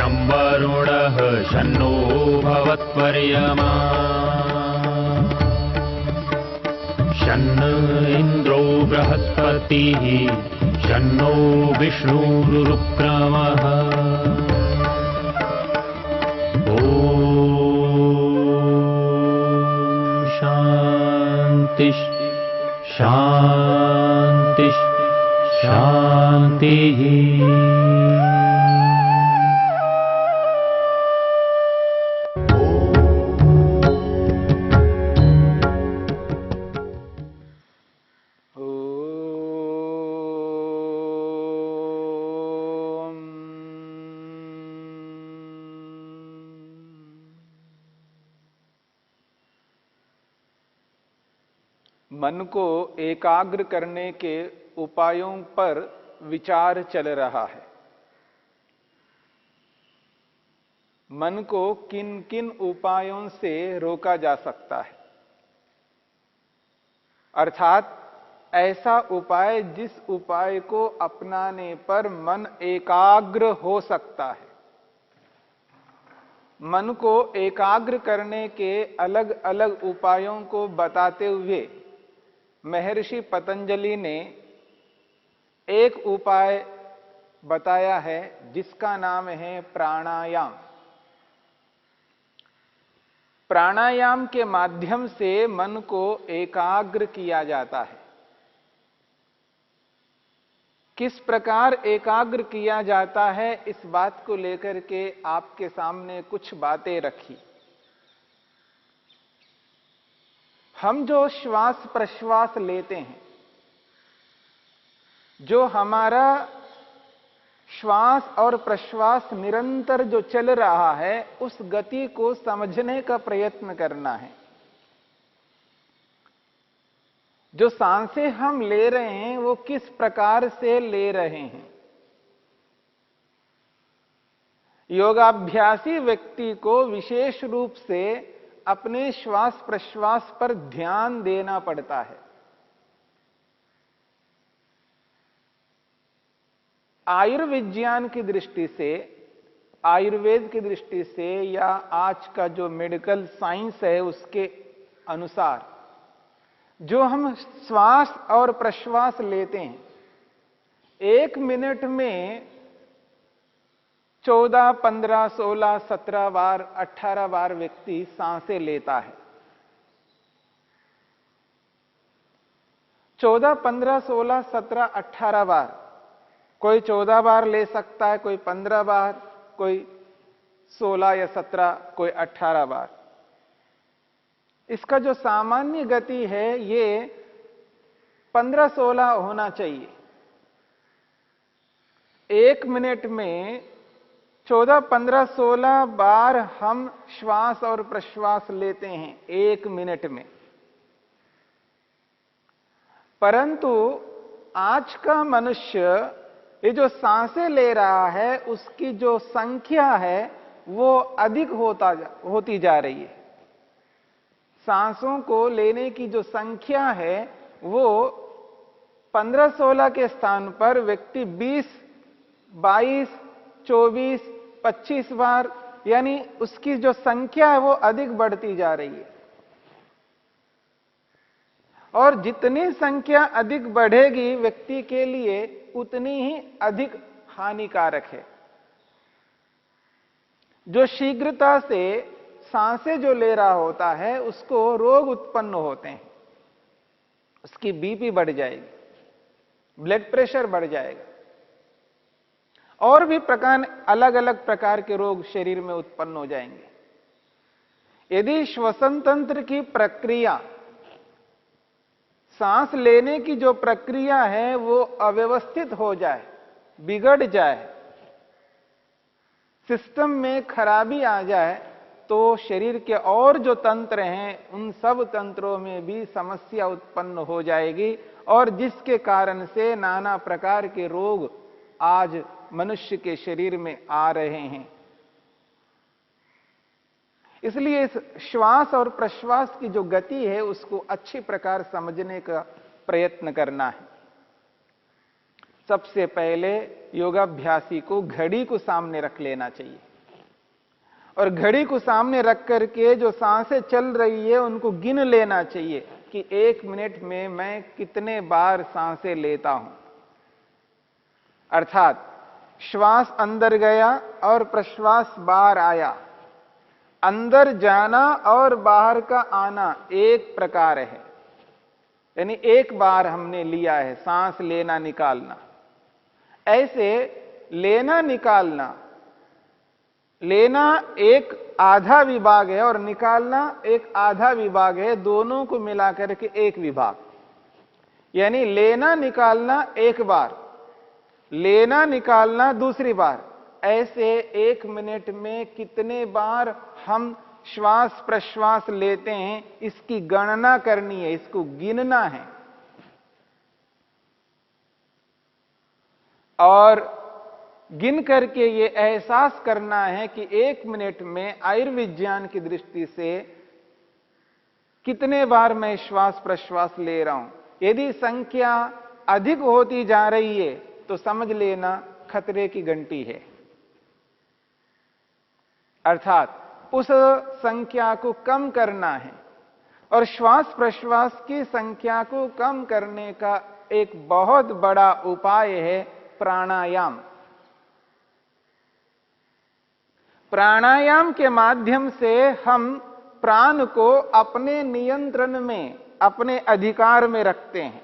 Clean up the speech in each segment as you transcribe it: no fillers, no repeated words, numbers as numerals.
शं वरुणः शन्नो भवत्वर्यमा शन्न इन्द्रो बृहस्पतिः शन्नो विष्णुरुक्रमः ॐ शान्ति शान्ति शान्तिः। मन को एकाग्र करने के उपायों पर विचार चल रहा है। मन को किन किन उपायों से रोका जा सकता है, अर्थात ऐसा उपाय जिस उपाय को अपनाने पर मन एकाग्र हो सकता है। मन को एकाग्र करने के अलग अलग उपायों को बताते हुए महर्षि पतंजलि ने एक उपाय बताया है जिसका नाम है प्राणायाम। प्राणायाम के माध्यम से मन को एकाग्र किया जाता है। किस प्रकार एकाग्र किया जाता है, इस बात को लेकर के आपके सामने कुछ बातें रखी। हम जो श्वास प्रश्वास लेते हैं, जो हमारा श्वास और प्रश्वास निरंतर जो चल रहा है, उस गति को समझने का प्रयत्न करना है। जो सांसें हम ले रहे हैं वो किस प्रकार से ले रहे हैं। योगाभ्यासी व्यक्ति को विशेष रूप से अपने श्वास प्रश्वास पर ध्यान देना पड़ता है। आयुर्विज्ञान की दृष्टि से, आयुर्वेद की दृष्टि से या आज का जो मेडिकल साइंस है उसके अनुसार जो हम श्वास और प्रश्वास लेते हैं, 1 मिनट में 14, 15, 16, 17 बार, 18 बार व्यक्ति सांसें लेता है। 14, 15, 16, 17, 18 बार। कोई 14 बार ले सकता है, कोई 15 बार, कोई 16 या 17, कोई 18 बार। इसका जो सामान्य गति है ये 15-16 होना चाहिए। 1 मिनट में 14, 15, 16 बार हम श्वास और प्रश्वास लेते हैं 1 मिनट में। परंतु आज का मनुष्य ये जो सांसें ले रहा है उसकी जो संख्या है वो अधिक होती जा रही है। सांसों को लेने की जो संख्या है वो 15-16 के स्थान पर व्यक्ति 20, 22, 24, 25 बार, यानी उसकी जो संख्या है वो अधिक बढ़ती जा रही है। और जितनी संख्या अधिक बढ़ेगी व्यक्ति के लिए उतनी ही अधिक हानिकारक है। जो शीघ्रता से सांसें जो ले रहा होता है उसको रोग उत्पन्न होते हैं। उसकी बीपी बढ़ जाएगी, ब्लड प्रेशर बढ़ जाएगा, और भी अलग अलग प्रकार के रोग शरीर में उत्पन्न हो जाएंगे। यदि श्वसन तंत्र की प्रक्रिया, सांस लेने की जो प्रक्रिया है वो अव्यवस्थित हो जाए, बिगड़ जाए, सिस्टम में खराबी आ जाए, तो शरीर के और जो तंत्र हैं उन सब तंत्रों में भी समस्या उत्पन्न हो जाएगी, और जिसके कारण से नाना प्रकार के रोग आज मनुष्य के शरीर में आ रहे हैं। इसलिए इस श्वास और प्रश्वास की जो गति है उसको अच्छी प्रकार समझने का प्रयत्न करना है। सबसे पहले योगाभ्यासी को घड़ी को सामने रख लेना चाहिए। और घड़ी को सामने रख करके जो सांसें चल रही है उनको गिन लेना चाहिए कि 1 मिनट में मैं कितने बार सांसें लेता हूं। अर्थात श्वास अंदर गया और प्रश्वास बाहर आया, अंदर जाना और बाहर का आना एक प्रकार है, यानी एक बार हमने लिया है सांस लेना निकालना। ऐसे लेना निकालना, लेना एक आधा विभाग है और निकालना एक आधा विभाग है, दोनों को मिलाकर के एक विभाग। यानी लेना निकालना एक बार, लेना निकालना दूसरी बार। ऐसे 1 मिनट में कितने बार हम श्वास प्रश्वास लेते हैं इसकी गणना करनी है, इसको गिनना है। और गिन करके ये एहसास करना है कि 1 मिनट में आयुर्विज्ञान की दृष्टि से कितने बार मैं श्वास प्रश्वास ले रहा हूं। यदि संख्या अधिक होती जा रही है तो समझ लेना खतरे की घंटी है। अर्थात उस संख्या को कम करना है। और श्वास प्रश्वास की संख्या को कम करने का एक बहुत बड़ा उपाय है प्राणायाम। प्राणायाम के माध्यम से हम प्राण को अपने नियंत्रण में, अपने अधिकार में रखते हैं।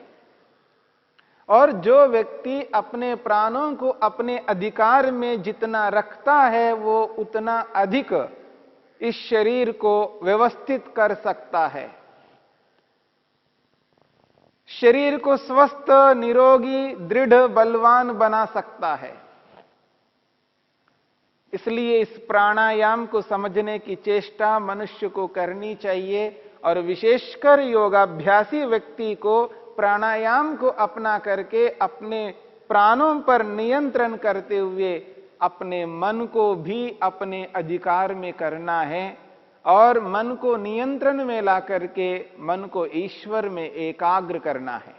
और जो व्यक्ति अपने प्राणों को अपने अधिकार में जितना रखता है वो उतना अधिक इस शरीर को व्यवस्थित कर सकता है, शरीर को स्वस्थ, निरोगी, दृढ़, बलवान बना सकता है। इसलिए इस प्राणायाम को समझने की चेष्टा मनुष्य को करनी चाहिए और विशेषकर योगाभ्यासी व्यक्ति को प्राणायाम को अपना करके अपने प्राणों पर नियंत्रण करते हुए अपने मन को भी अपने अधिकार में करना है और मन को नियंत्रण में ला करके मन को ईश्वर में एकाग्र करना है।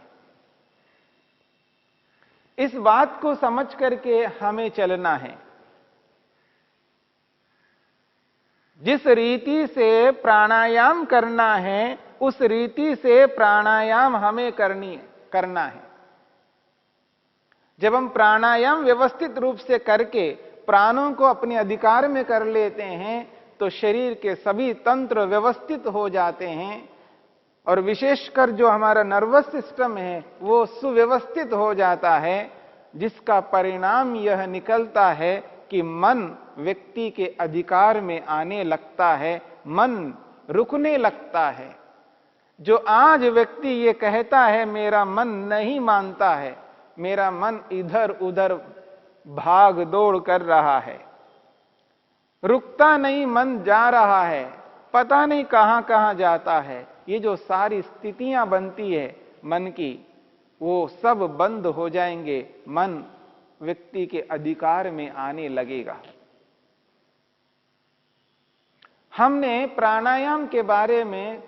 इस बात को समझ करके हमें चलना है। जिस रीति से प्राणायाम करना है उस रीति से प्राणायाम हमें करना है। जब हम प्राणायाम व्यवस्थित रूप से करके प्राणों को अपने अधिकार में कर लेते हैं तो शरीर के सभी तंत्र व्यवस्थित हो जाते हैं और विशेषकर जो हमारा नर्वस सिस्टम है वो सुव्यवस्थित हो जाता है, जिसका परिणाम यह निकलता है कि मन व्यक्ति के अधिकार में आने लगता है, मन रुकने लगता है। जो आज व्यक्ति ये कहता है मेरा मन नहीं मानता है, मेरा मन इधर उधर भाग दौड़ कर रहा है, रुकता नहीं, मन जा रहा है, पता नहीं कहां कहां जाता है, ये जो सारी स्थितियां बनती है मन की वो सब बंद हो जाएंगे, मन व्यक्ति के अधिकार में आने लगेगा। हमने प्राणायाम के बारे में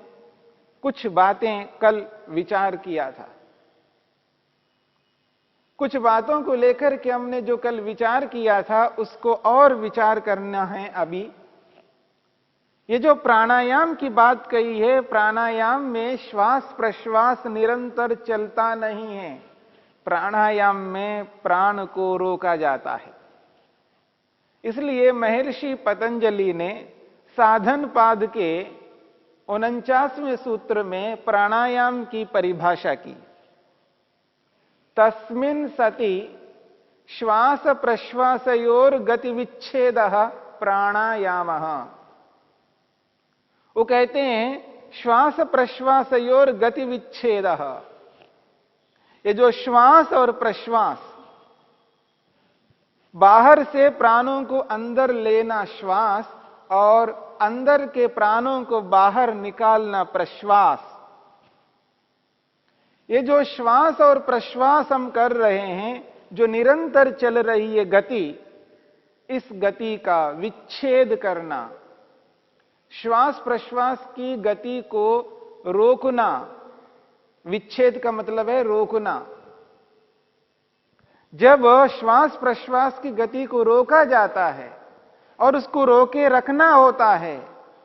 कुछ बातें कल विचार किया था। कुछ बातों को लेकर के हमने जो कल विचार किया था उसको और विचार करना है अभी। ये जो प्राणायाम की बात कही है, प्राणायाम में श्वास प्रश्वास निरंतर चलता नहीं है, प्राणायाम में प्राण को रोका जाता है। इसलिए महर्षि पतंजलि ने साधन पाद के 49वें सूत्र में प्राणायाम की परिभाषा की। तस्मिन् सति श्वास प्रश्वासयोर गति विच्छेदः प्राणायामः। वो कहते हैं श्वास प्रश्वासयोर गति विच्छेदः, ये जो श्वास और प्रश्वास, बाहर से प्राणों को अंदर लेना श्वास और अंदर के प्राणों को बाहर निकालना प्रश्वास, ये जो श्वास और प्रश्वास हम कर रहे हैं, जो निरंतर चल रही है गति, इस गति का विच्छेद करना, श्वास प्रश्वास की गति को रोकना। विच्छेद का मतलब है रोकना। जब श्वास प्रश्वास की गति को रोका जाता है और उसको रोके रखना होता है,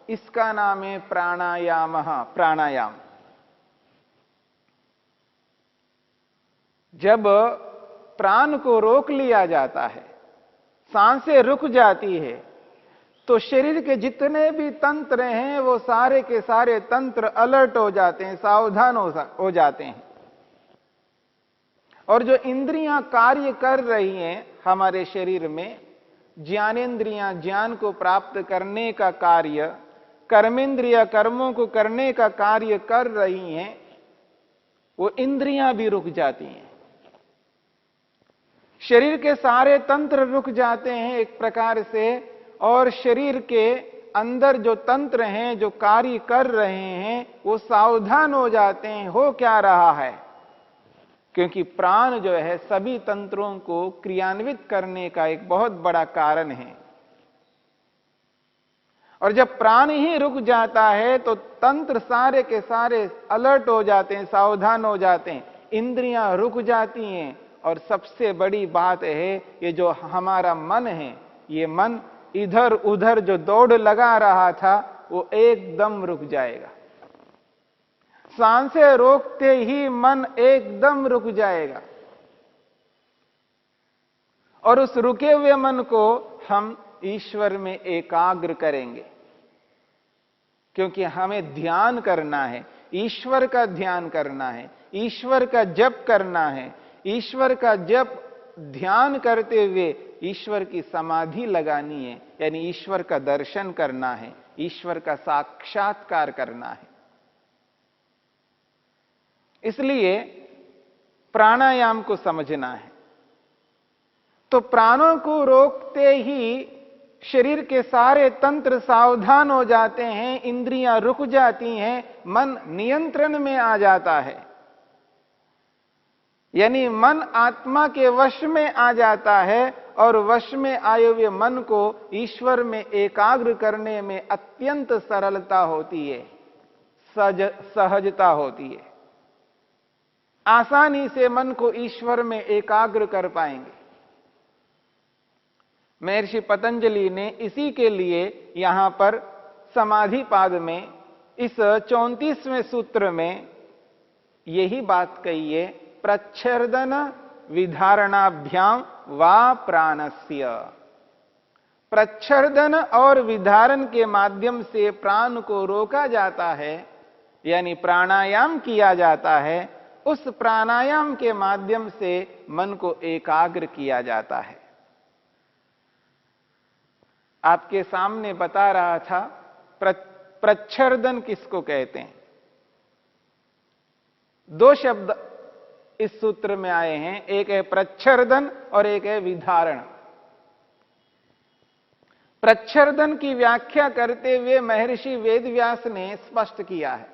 इसका नाम है प्राणायाम। प्राणायाम। जब प्राण को रोक लिया जाता है, सांसें रुक जाती है, तो शरीर के जितने भी तंत्र हैं वो सारे के सारे तंत्र अलर्ट हो जाते हैं, सावधान हो जाते हैं। और जो इंद्रियां कार्य कर रही हैं हमारे शरीर में, ज्ञानेंद्रियां ज्ञान को प्राप्त करने का कार्य, कर्मेंद्रिया कर्मों को करने का कार्य कर रही हैं, वो इंद्रियां भी रुक जाती हैं। शरीर के सारे तंत्र रुक जाते हैं एक प्रकार से, और शरीर के अंदर जो तंत्र हैं जो कार्य कर रहे हैं वो सावधान हो जाते हैं, हो क्या रहा है। क्योंकि प्राण जो है सभी तंत्रों को क्रियान्वित करने का एक बहुत बड़ा कारण है। और जब प्राण ही रुक जाता है तो तंत्र सारे के सारे अलर्ट हो जाते हैं, सावधान हो जाते हैं, इंद्रियां रुक जाती हैं। और सबसे बड़ी बात है, ये जो हमारा मन है, ये मन इधर उधर जो दौड़ लगा रहा था वो एकदम रुक जाएगा। सांसें रोकते ही मन एकदम रुक जाएगा। और उस रुके हुए मन को हम ईश्वर में एकाग्र करेंगे, क्योंकि हमें ध्यान करना है, ईश्वर का ध्यान करना है, ईश्वर का जप करना है। ईश्वर का जप ध्यान करते हुए ईश्वर की समाधि लगानी है, यानी ईश्वर का दर्शन करना है, ईश्वर का साक्षात्कार करना है। इसलिए प्राणायाम को समझना है। तो प्राणों को रोकते ही शरीर के सारे तंत्र सावधान हो जाते हैं, इंद्रियां रुक जाती हैं, मन नियंत्रण में आ जाता है। यानी मन आत्मा के वश में आ जाता है, और वश में आए हुए मन को ईश्वर में एकाग्र करने में अत्यंत सरलता होती है, सहजता होती है। आसानी से मन को ईश्वर में एकाग्र कर पाएंगे। महर्षि पतंजलि ने इसी के लिए यहां पर समाधि पाद में इस 34वें सूत्र में यही बात कही है, प्रच्छर्दन विधारणाभ्याम वा प्राणस्य। प्रच्छर्दन और विधारण के माध्यम से प्राण को रोका जाता है, यानी प्राणायाम किया जाता है। उस प्राणायाम के माध्यम से मन को एकाग्र किया जाता है। आपके सामने बता रहा था प्रच्छर्दन किसको कहते हैं। दो शब्द इस सूत्र में आए हैं, एक है प्रच्छर्दन और एक है विधारण। प्रच्छर्दन की व्याख्या करते हुए महर्षि वेदव्यास ने स्पष्ट किया है,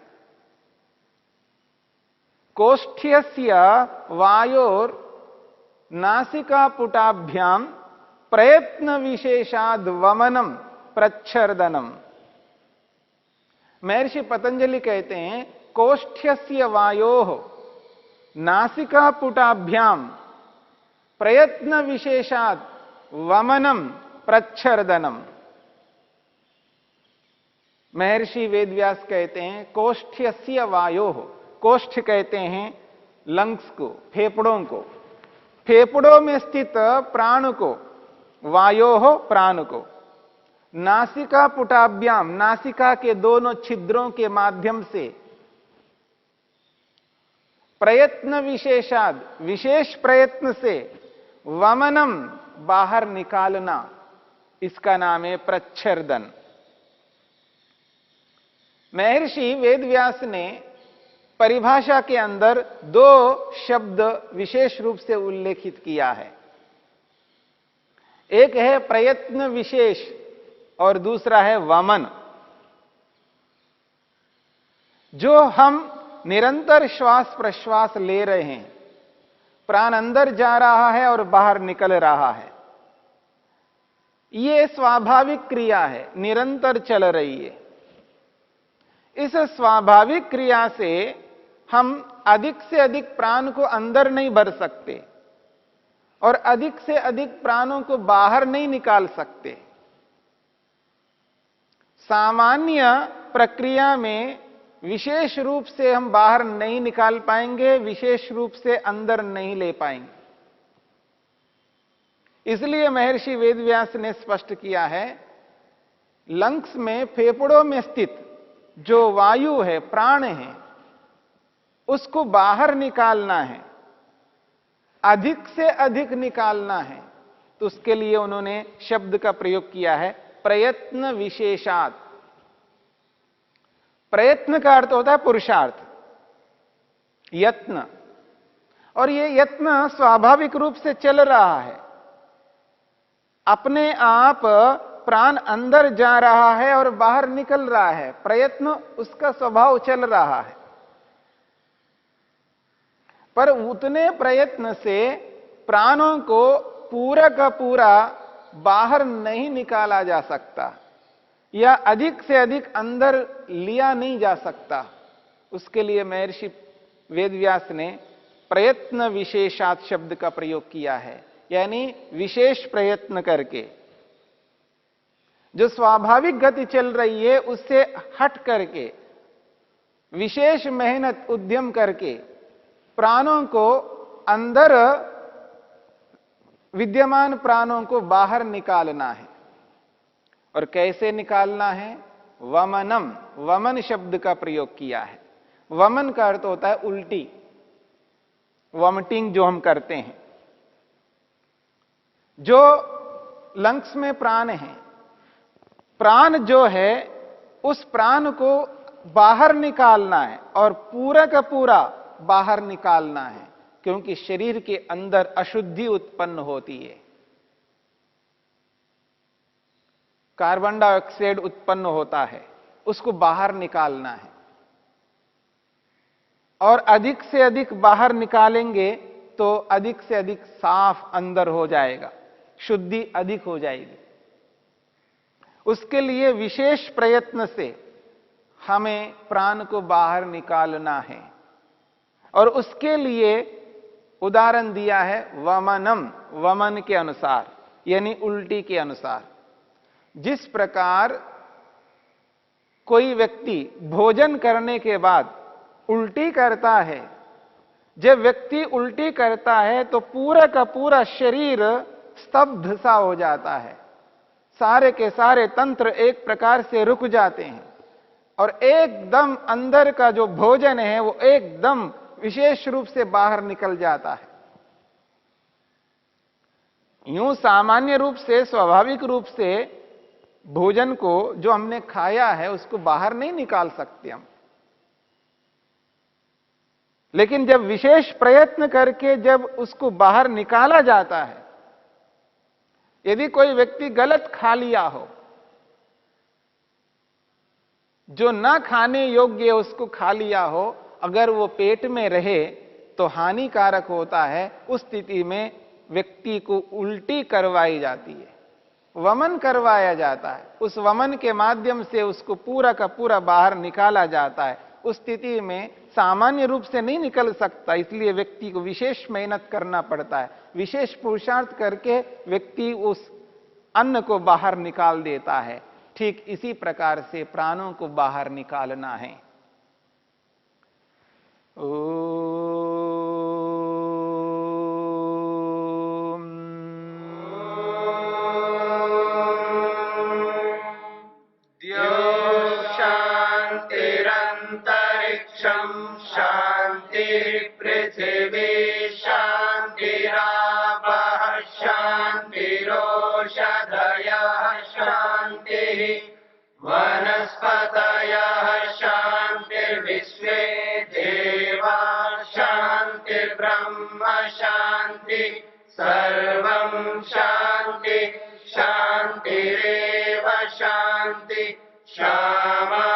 कोष्ठ्यस्य वायोर नासिकापुटाभ्याम प्रयत्न विशेषाद वमनम प्रच्छर्दनम। महर्षि पतंजलि कहते हैं, कोष्ठ्यस्य वायोः नासिकापुटाभ्याम प्रयत्न विशेषाद वमनम प्रच्छर्दनम। महर्षि वेदव्यास कहते हैं, कोष्ठ्यस्य वायोः, कोष्ठ कहते हैं लंग्स को, फेफड़ों को, फेफड़ों में स्थित प्राण को, वायोः प्राण को, नासिका पुटाभ्याम नासिका के दोनों छिद्रों के माध्यम से, प्रयत्न विशेषाद विशेष प्रयत्न से, वमनम बाहर निकालना, इसका नाम है प्रच्छर्दन। महर्षि वेदव्यास ने परिभाषा के अंदर दो शब्द विशेष रूप से उल्लेखित किया है, एक है प्रयत्न विशेष और दूसरा है वमन। जो हम निरंतर श्वास प्रश्वास ले रहे हैं, प्राण अंदर जा रहा है और बाहर निकल रहा है, यह स्वाभाविक क्रिया है, निरंतर चल रही है। इस स्वाभाविक क्रिया से हम अधिक से अधिक प्राण को अंदर नहीं भर सकते और अधिक से अधिक प्राणों को बाहर नहीं निकाल सकते। सामान्य प्रक्रिया में विशेष रूप से हम बाहर नहीं निकाल पाएंगे, विशेष रूप से अंदर नहीं ले पाएंगे। इसलिए महर्षि वेदव्यास ने स्पष्ट किया है, लंग्स में, फेफड़ों में स्थित जो वायु है, प्राण है, उसको बाहर निकालना है, अधिक से अधिक निकालना है। तो उसके लिए उन्होंने शब्द का प्रयोग किया है, प्रयत्न विशेषात। प्रयत्न का अर्थ होता है पुरुषार्थ, यत्न। और ये यत्न स्वाभाविक रूप से चल रहा है, अपने आप प्राण अंदर जा रहा है और बाहर निकल रहा है। प्रयत्न उसका स्वभाव चल रहा है, पर उतने प्रयत्न से प्राणों को पूरा का पूरा बाहर नहीं निकाला जा सकता, या अधिक से अधिक अंदर लिया नहीं जा सकता। उसके लिए महर्षि वेदव्यास ने प्रयत्न विशेषात शब्द का प्रयोग किया है, यानी विशेष प्रयत्न करके, जो स्वाभाविक गति चल रही है उससे हट करके, विशेष मेहनत उद्यम करके प्राणों को, अंदर विद्यमान प्राणों को बाहर निकालना है। और कैसे निकालना है? वमनम, वमन शब्द का प्रयोग किया है। वमन का अर्थ होता है उल्टी, वॉमिटिंग जो हम करते हैं। जो लंग्स में प्राण है, प्राण जो है उस प्राण को बाहर निकालना है और पूरा का पूरा बाहर निकालना है, क्योंकि शरीर के अंदर अशुद्धि उत्पन्न होती है, कार्बन डाइऑक्साइड उत्पन्न होता है, उसको बाहर निकालना है। और अधिक से अधिक बाहर निकालेंगे तो अधिक से अधिक साफ अंदर हो जाएगा, शुद्धि अधिक हो जाएगी। उसके लिए विशेष प्रयत्न से हमें प्राण को बाहर निकालना है। और उसके लिए उदाहरण दिया है वमनम, वमन के अनुसार, यानी उल्टी के अनुसार। जिस प्रकार कोई व्यक्ति भोजन करने के बाद उल्टी करता है, जब व्यक्ति उल्टी करता है तो पूरा का पूरा शरीर स्तब्ध सा हो जाता है, सारे के सारे तंत्र एक प्रकार से रुक जाते हैं और एकदम अंदर का जो भोजन है वो एकदम विशेष रूप से बाहर निकल जाता है। यूं सामान्य रूप से, स्वाभाविक रूप से भोजन को जो हमने खाया है उसको बाहर नहीं निकाल सकते हम, लेकिन जब विशेष प्रयत्न करके जब उसको बाहर निकाला जाता है, यदि कोई व्यक्ति गलत खा लिया हो, जो ना खाने योग्य उसको खा लिया हो, अगर वो पेट में रहे तो हानिकारक होता है। उस स्थिति में व्यक्ति को उल्टी करवाई जाती है, वमन करवाया जाता है। उस वमन के माध्यम से उसको पूरा का पूरा बाहर निकाला जाता है। उस स्थिति में सामान्य रूप से नहीं निकल सकता, इसलिए व्यक्ति को विशेष मेहनत करना पड़ता है। विशेष पुरुषार्थ करके व्यक्ति उस अन्न को बाहर निकाल देता है। ठीक इसी प्रकार से प्राणों को बाहर निकालना है। शांतिरंतरिक्षं शांति पृथिवी शांतिरापः शांतिरोषधयः शांतिः वनस्पतयः शांतिर्विश्वे देवा शांतिर्ब्रह्म शांति सर्वं शांति शांतिरेव शांति श्यामा